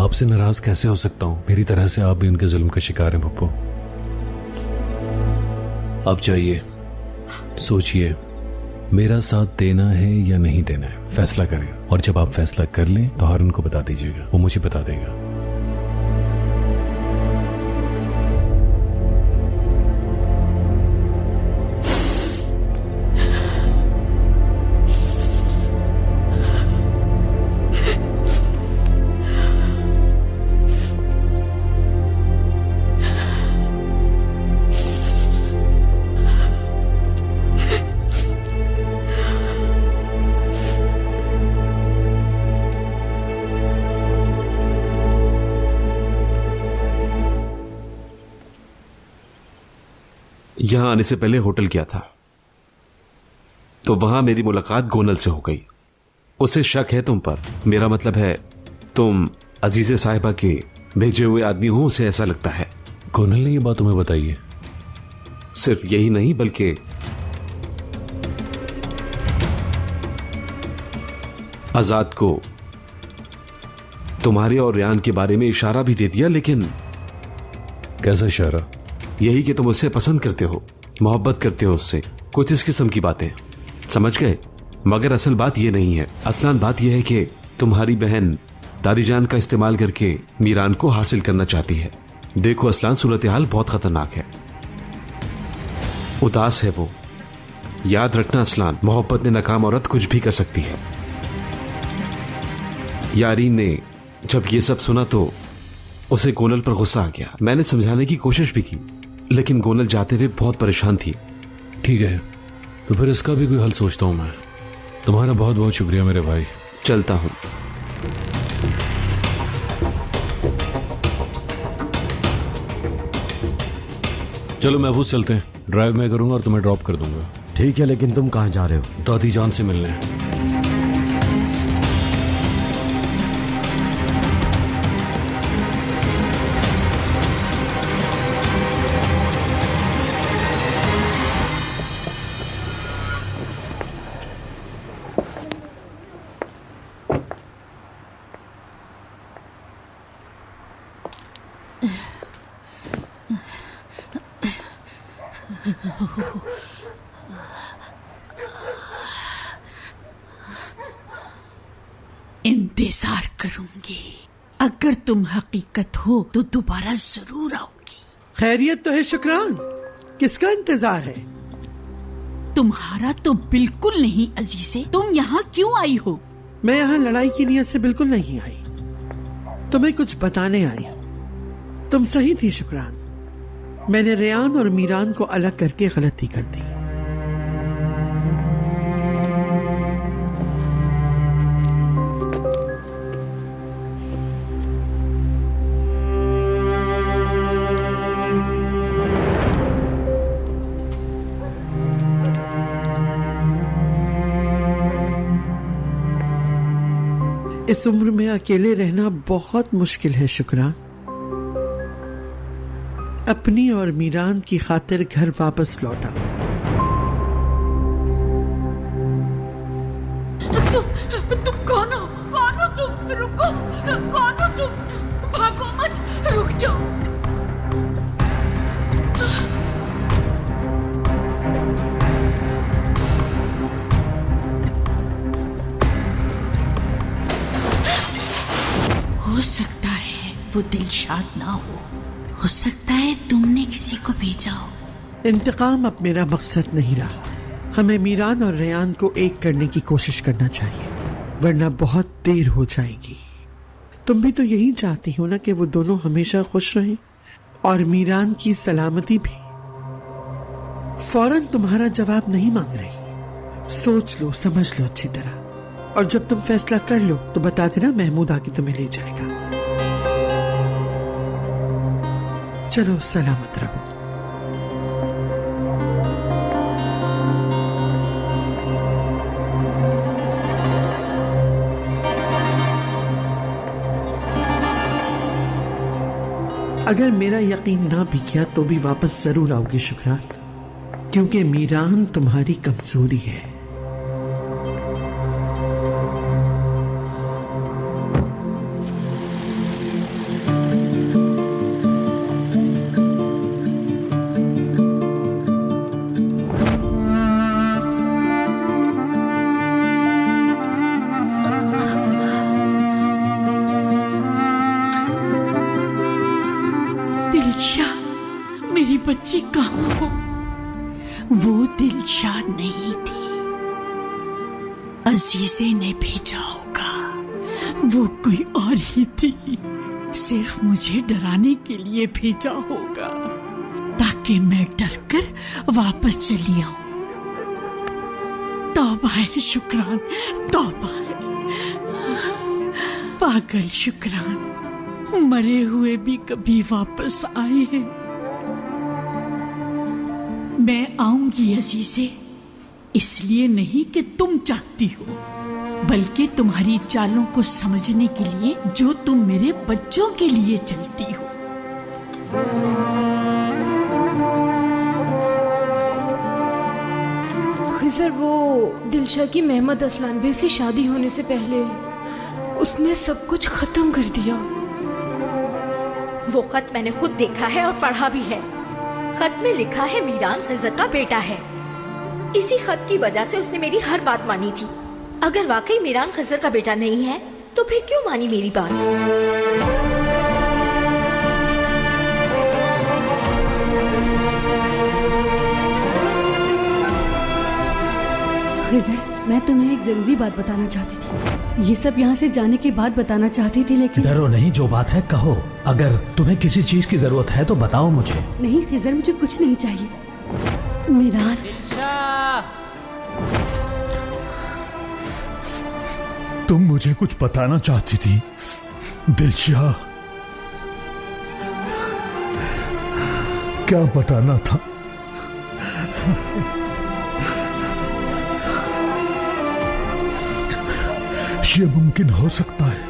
आपसे नाराज कैसे हो सकता हूं? मेरी तरह से आप भी उनके जुल्म का शिकार हैं पप्पो। आप चाहिए सोचिए, मेरा साथ देना है या नहीं देना है, फैसला करें। और जब आप फैसला कर लें तो हारून को बता दीजिएगा, वो मुझे बता देगा। यहां आने से पहले होटल गया था, तो वहां मेरी मुलाकात गोनल से हो गई। उसे शक है तुम पर, मेरा मतलब है तुम अजीजे साहिबा के भेजे हुए आदमी हो, उसे ऐसा लगता है। गोनल ने ये बात तुम्हें बताई है? सिर्फ यही नहीं, बल्कि आजाद को तुम्हारे और रेहान के बारे में इशारा भी दे दिया। लेकिन कैसा इशारा? यही कि तुम उससे पसंद करते हो, मोहब्बत करते हो उससे, कुछ इस किस्म की बातें, समझ गए? मगर असल बात यह नहीं है। असलान बात यह है कि तुम्हारी बहन दादी जान का इस्तेमाल करके मीरान को हासिल करना चाहती है। देखो असलान, सूरत हाल बहुत खतरनाक है, उदास है वो। याद रखना असलान, मोहब्बत में नाकाम औरत कुछ भी कर सकती है। यारीन ने जब ये सब सुना तो उसे गोनल पर गुस्सा आ गया। मैंने समझाने की कोशिश भी की, लेकिन गोनल जाते हुए बहुत परेशान थी। ठीक है, तो फिर इसका भी कोई हल सोचता हूं मैं। तुम्हारा बहुत बहुत शुक्रिया मेरे भाई, चलता हूं। चलो महफूज चलते हैं, ड्राइव मैं करूंगा और तुम्हें ड्रॉप कर दूंगा। ठीक है, लेकिन तुम कहां जा रहे हो? दादी जान से मिलने। इंतजार करूंगी। अगर तुम हकीकत हो तो दोबारा जरूर आऊंगी। खैरियत तो है शुक्रान, किसका इंतजार है? तुम्हारा तो बिल्कुल नहीं अजीजे, तुम यहाँ क्यों आई हो? मैं यहाँ लड़ाई की नीयत से बिल्कुल नहीं आई, तुम्हें कुछ बताने आई। तुम सही थी शुक्रान, मैंने रेयान और मीरान को अलग करके गलती कर दी। इस उम्र में अकेले रहना बहुत मुश्किल है शुक्रान। अपनी और मीरान की खातिर घर वापस लौटा। तुम कौन हो? कौन हो तुम? रुको, कौन हो तुम? भागो मत, रुक जाओ। हो सकता है वो दिलशाद ना हो सकता है तुमने किसी को भेजा हो। इंतकाम अब मेरा मकसद नहीं रहा। हमें मीरान और रेयान को एक करने की कोशिश करना चाहिए, वरना बहुत देर हो जाएगी। तुम भी तो यही चाहती हो ना कि वो दोनों हमेशा खुश रहें, और मीरान की सलामती भी। फौरन तुम्हारा जवाब नहीं मांग रही, सोच लो, समझ लो अच्छी तरह, और जब तुम फैसला कर लो तो बता देना, महमूद आके तुम्हें ले जाएगा। चलो सलामत रहो। अगर मेरा यकीन ना भी किया तो भी वापस जरूर आओगी शुक्रान, क्योंकि मीरान तुम्हारी कमजोरी है। मेरी बच्ची कहाँ हो? वो दिलशाद नहीं थी, अजीजे ने भेजा होगा। वो कोई और ही थी, सिर्फ मुझे डराने के लिए भेजा होगा ताकि मैं डरकर वापस चली आऊं। तौबा है शुक्रान, तौबा है। पागल शुक्रान, मरे हुए भी कभी वापस आए हैं। मैं आऊंगी अजीजे, इसलिए नहीं कि तुम चाहती हो, बल्कि तुम्हारी चालों को समझने के लिए जो तुम मेरे बच्चों के लिए चलती हो। खिजर, वो दिलशा की मोहम्मद असलान बे से शादी होने से पहले उसने सब कुछ खत्म कर दिया। वो खत मैंने खुद देखा है और पढ़ा भी है। खत में लिखा है मीरान खिजर का बेटा है। इसी खत की वजह से उसने मेरी हर बात मानी थी। अगर वाकई मीरान खिजर का बेटा नहीं है तो फिर क्यों मानी मेरी बात? खिजर, मैं तुम्हें एक जरूरी बात बताना चाहती थी। ये सब यहाँ से जाने के बाद बताना चाहती थी, लेकिन डरो नहीं, जो बात है कहो। अगर तुम्हें किसी चीज की जरूरत है तो बताओ मुझे। नहीं खिजर, मुझे कुछ नहीं चाहिए। मीरान, तुम मुझे कुछ बताना चाहती थी दिलशा। क्या बताना था? ये मुमकिन हो सकता है,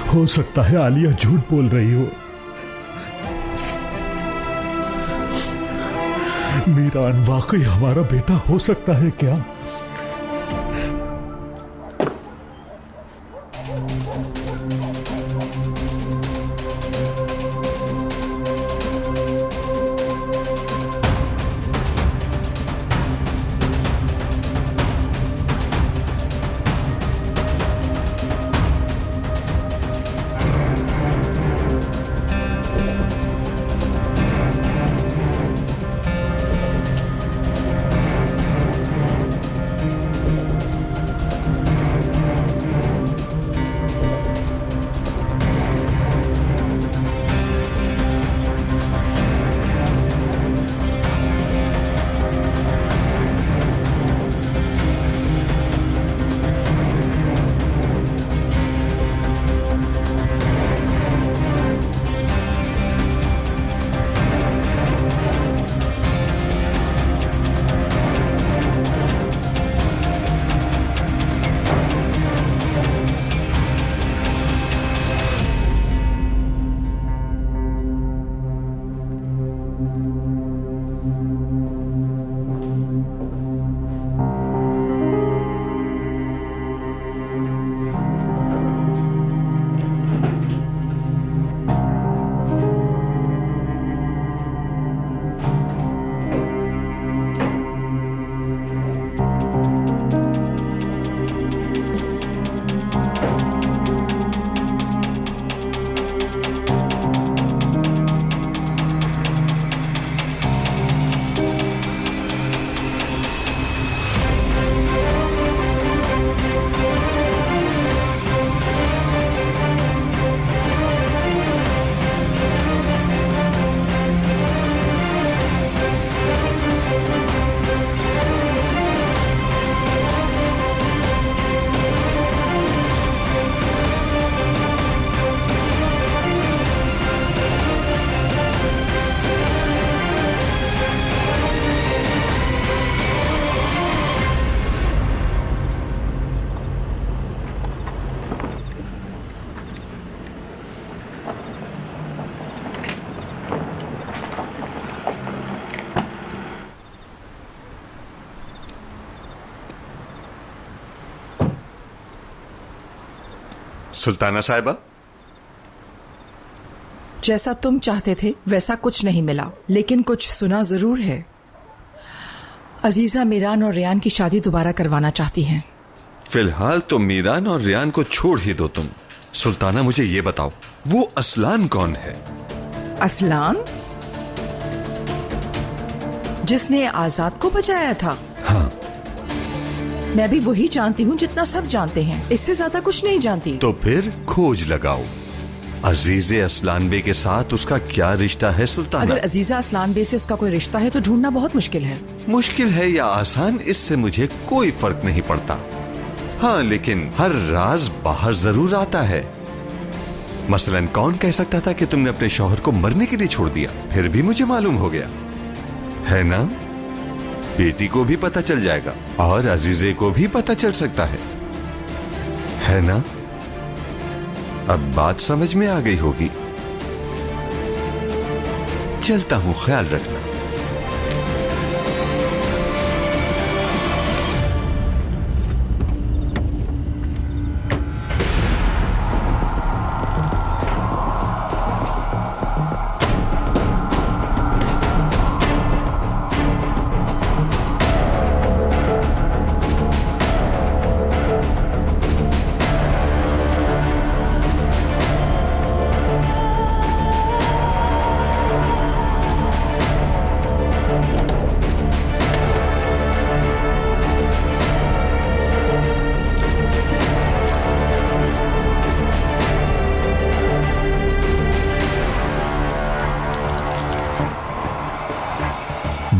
हो सकता है आलिया झूठ बोल रही हो। मीरान वाकई हमारा बेटा हो सकता है क्या? सुल्ताना साहिबा, जैसा तुम चाहते थे वैसा कुछ नहीं मिला, लेकिन कुछ सुना जरूर है। अजीजा मीरान और रियान की शादी दोबारा करवाना चाहती हैं। फिलहाल तो मीरान और रियान को छोड़ ही दो तुम। सुल्ताना, मुझे ये बताओ, वो असलान कौन है? असलान? जिसने आजाद को बचाया था? हाँ। मैं भी वही जानती हूँ जितना सब जानते हैं, इससे ज्यादा कुछ नहीं जानती। तो फिर खोज लगाओ। अजीजे असलान बे के साथ उसका क्या रिश्ता है सुल्ताना? अगर अजीजा असलान बे से उसका कोई रिश्ता है तो ढूंढना बहुत मुश्किल है। मुश्किल है या आसान, इससे मुझे कोई फर्क नहीं पड़ता। हाँ, लेकिन हर राज बाहर जरूर आता है। मसलन कौन कह सकता था कि तुमने अपने शौहर को मरने के लिए छोड़ दिया? फिर भी मुझे मालूम हो गया है ना। बेटी को भी पता चल जाएगा और अजीजे को भी पता चल सकता है ना। अब बात समझ में आ गई होगी। चलता हूं, ख्याल रखना।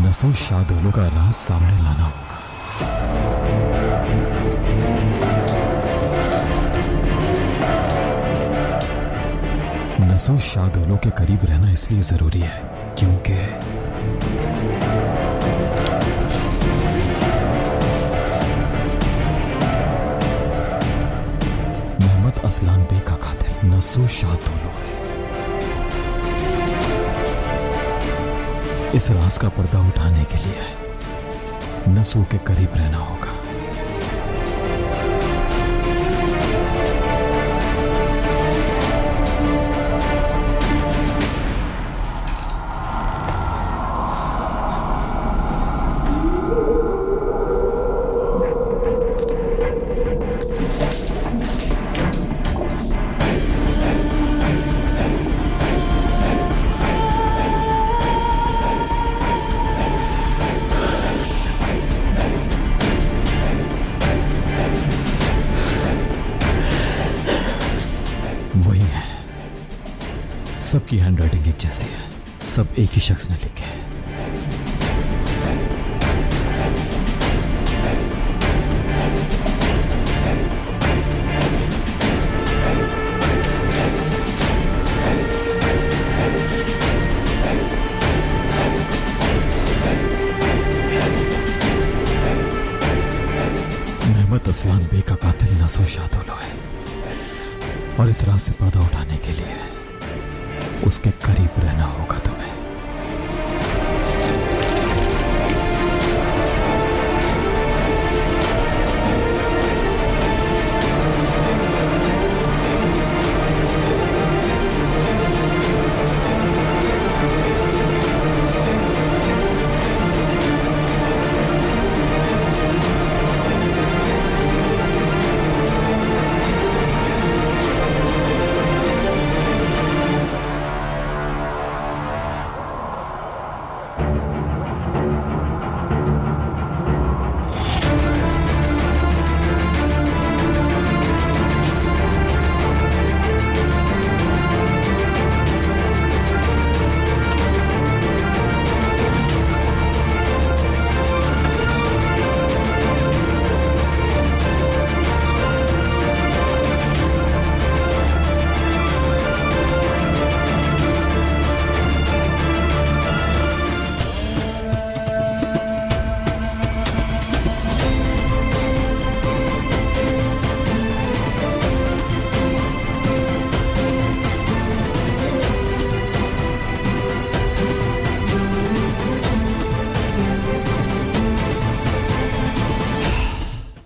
नसो शादोलों का राज सामने लाना होगा। नसो शादोलों के करीब रहना इसलिए जरूरी है क्योंकि मोहम्मद असलान बे का कातिल नसो शादोलो है। इस राज का पर्दा उठाने के लिए नसू के करीब रहना होगा। सबकी हैंडराइटिंग एक जैसी है, सब एक ही शख्स ने लिखे हैं। मोहम्मद असलान बे का कातिल नसो शादोलो है और इस राज से पर्दा उठाने के लिए उसके करीब रहना होगा। तो